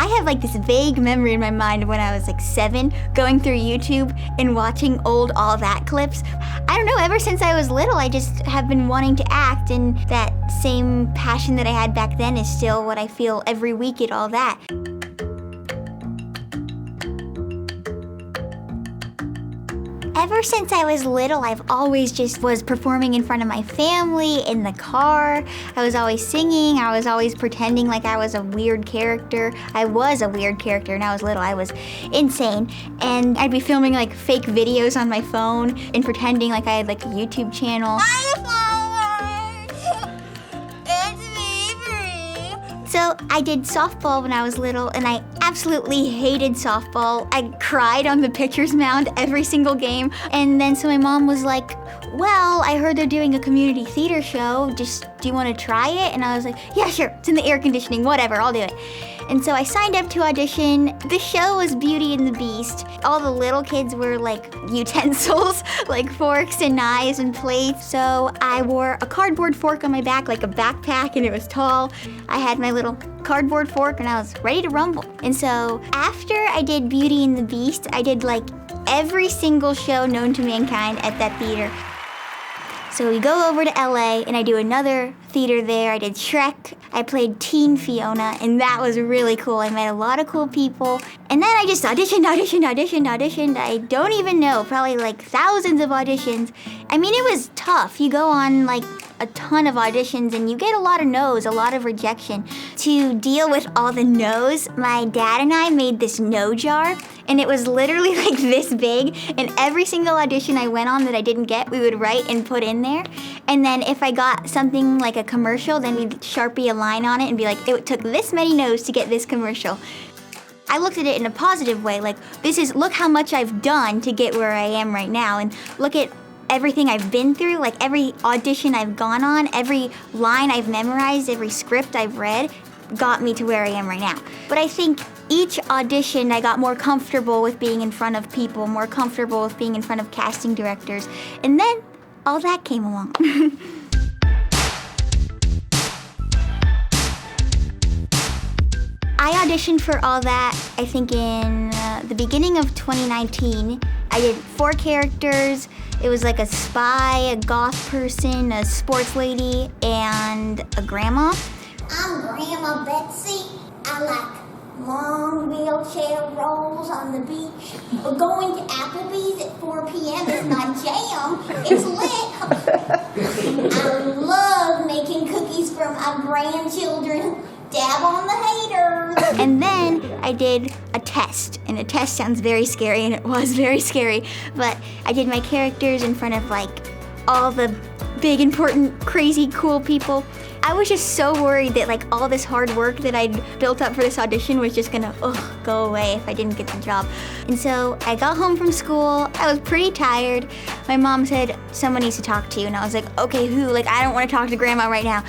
I have like this vague memory in my mind of when I was like 7, going through YouTube and watching old All That clips. I don't know, ever since I was little, I just have been wanting to act, and that same passion that I had back then is still what I feel every week at All That. Ever since I was little, I've always just was performing in front of my family, in the car. I was always singing. I was always pretending like I was a weird character. I was a weird character when I was little. I was insane. And I'd be filming like fake videos on my phone and pretending like I had like a YouTube channel. So I did softball when I was little, and I absolutely hated softball. I cried on the pitcher's mound every single game. And then so my mom was like, well, I heard they're doing a community theater show. Do you want to try it? And I was like, yeah, sure. It's in the air conditioning, whatever, I'll do it. And so I signed up to audition. The show was Beauty and the Beast. All the little kids were like utensils, like forks and knives and plates. So I wore a cardboard fork on my back, like a backpack, and it was tall. I had my little cardboard fork and I was ready to rumble. And so after I did Beauty and the Beast, I did like every single show known to mankind at that theater. So we go over to LA and I do another theater there. I did Shrek. I played Teen Fiona, and that was really cool. I met a lot of cool people. And then I just auditioned. I don't even know, probably like thousands of auditions. I mean, it was tough. You go on like a ton of auditions and you get a lot of no's, a lot of rejection. To deal with all the no's, my dad and I made this no jar, and it was literally like this big, and every single audition I went on that I didn't get, we would write and put in there. And then if I got something like a commercial, then we'd Sharpie a line on it and be like, it took this many no's to get this commercial. I looked at it in a positive way, like look how much I've done to get where I am right now, and look at everything I've been through, like every audition I've gone on, every line I've memorized, every script I've read got me to where I am right now. But I think each audition I got more comfortable with being in front of people, more comfortable with being in front of casting directors, and then All That came along. I auditioned for All That, I think in the beginning of 2019. I did 4 characters. It was like a spy, a goth person, a sports lady, and a grandma. I'm Grandma Betsy. I like long wheelchair rolls on the beach. But going to Applebee's at 4 p.m. is my jam. It's lit. I love making cookies for my grandchildren. Dab on the haters. And then I did a test, and a test sounds very scary, and it was very scary, but I did my characters in front of like all the big, important, crazy, cool people. I was just so worried that like all this hard work that I'd built up for this audition was just gonna go away if I didn't get the job. And so I got home from school. I was pretty tired. My mom said, someone needs to talk to you, and I was like, okay, who? Like, I don't want to talk to Grandma right now.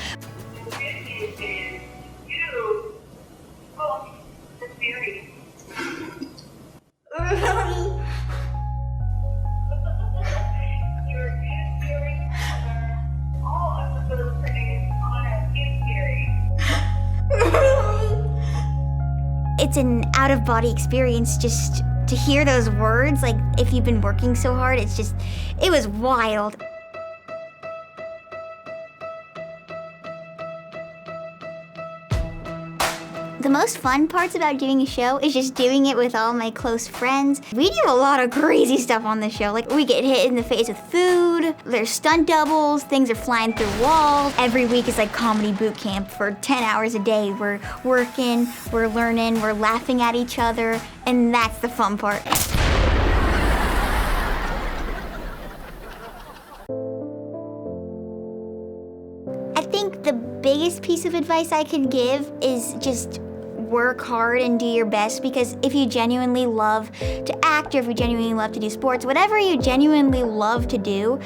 It's an out-of-body experience just to hear those words. Like, if you've been working so hard, it was wild. The most fun parts about doing a show is just doing it with all my close friends. We do a lot of crazy stuff on the show. Like, we get hit in the face with food, there's stunt doubles, things are flying through walls. Every week is like comedy boot camp for 10 hours a day. We're working, we're learning, we're laughing at each other, and that's the fun part. I think the biggest piece of advice I could give is just work hard and do your best, because if you genuinely love to act, or if you genuinely love to do sports, whatever you genuinely love to do,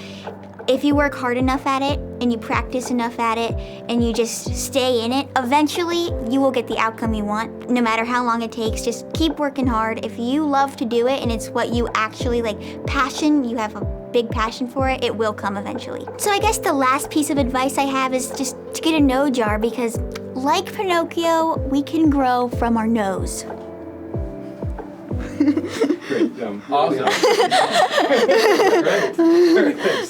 if you work hard enough at it and you practice enough at it and you just stay in it, eventually you will get the outcome you want, no matter how long it takes. Just keep working hard. If you love to do it and it's what you actually like, you have a big passion for it, it will come eventually. So I guess the last piece of advice I have is just to get a no jar, because like Pinocchio, we can grow from our nose. Great, awesome. Great. Very thanks.